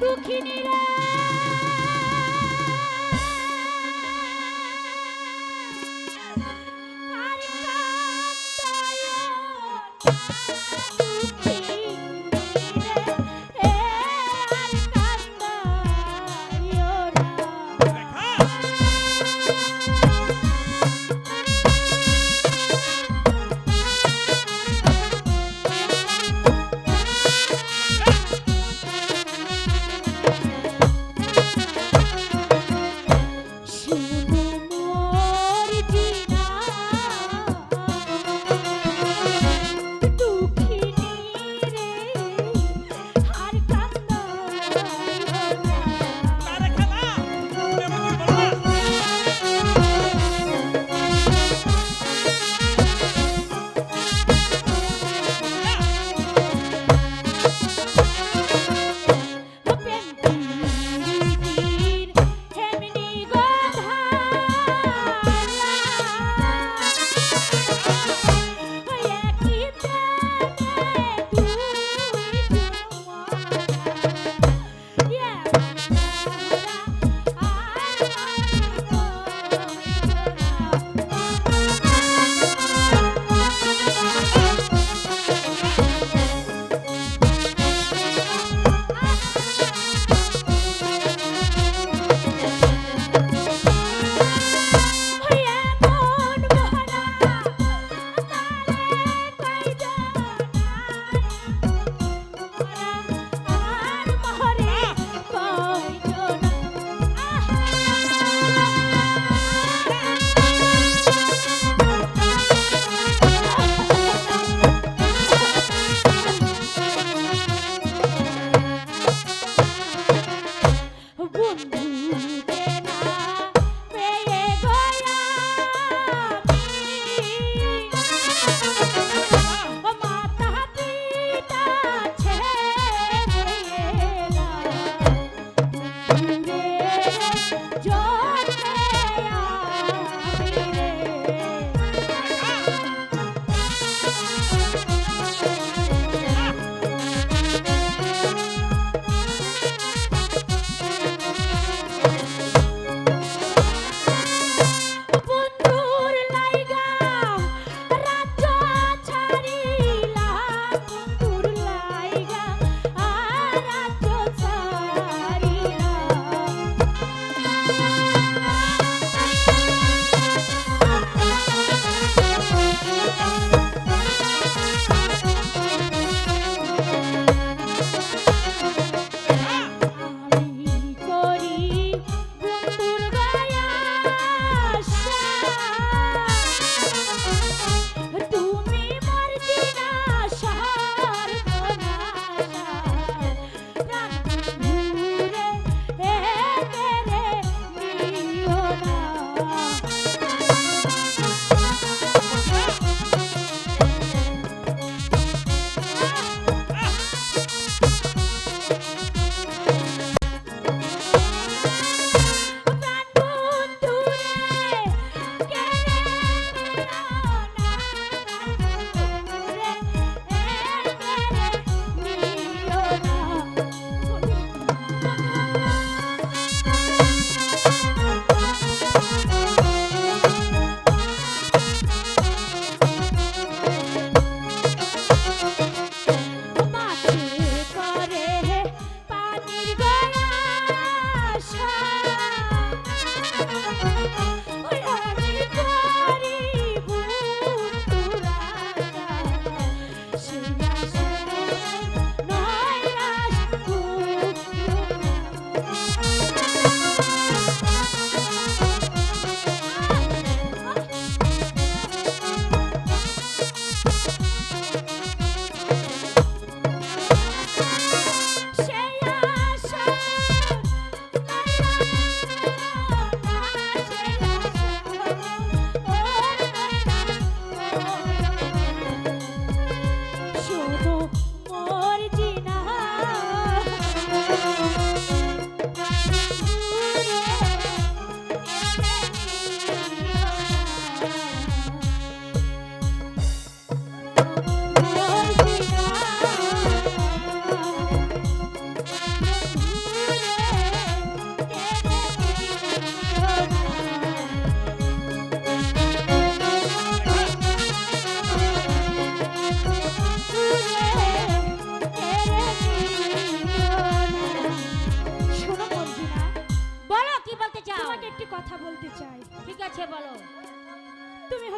দুঃখিনী রে আর কান্দায় না দুঃখিনী রে আর কান্দায় না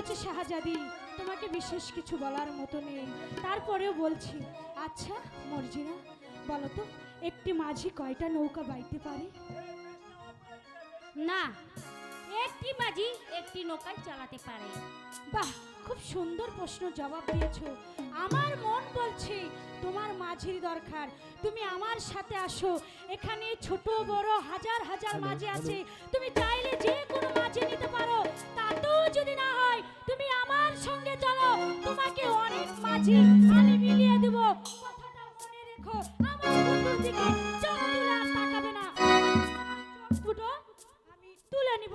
আছে শাহজাদি, তোমাকে বিশেষ কিছু বলার মতো নেই, তারপরেও বলছি। আচ্ছা মর্জিনা, বলো তো একটি মাঝি কয়টা নৌকা বাইতে পারে? না, একটি মাঝি একটি নৌকায় চালাতে পারে। বাহ, খুব সুন্দর প্রশ্ন জবাব দিয়েছো। আমার মন বলছে তোমার মাঝির দরকার, তুমি আমার সাথে আসো। এখানে ছোট বড় হাজার হাজার মাঝি আছে, তুমি চাইলে যে কোনো মাঝি নিতে পারো। তাতেও যদি না হয় তুমি আমার সঙ্গে চলো, তোমাকে অনেক মাঝি আমি মিলিয়ে দেব। কথাটা মনে রেখো, আমার বন্ধুর দিকে চোখ তুলে আর তাকাবে না। চোখ দুটো আমি তুলে নিব।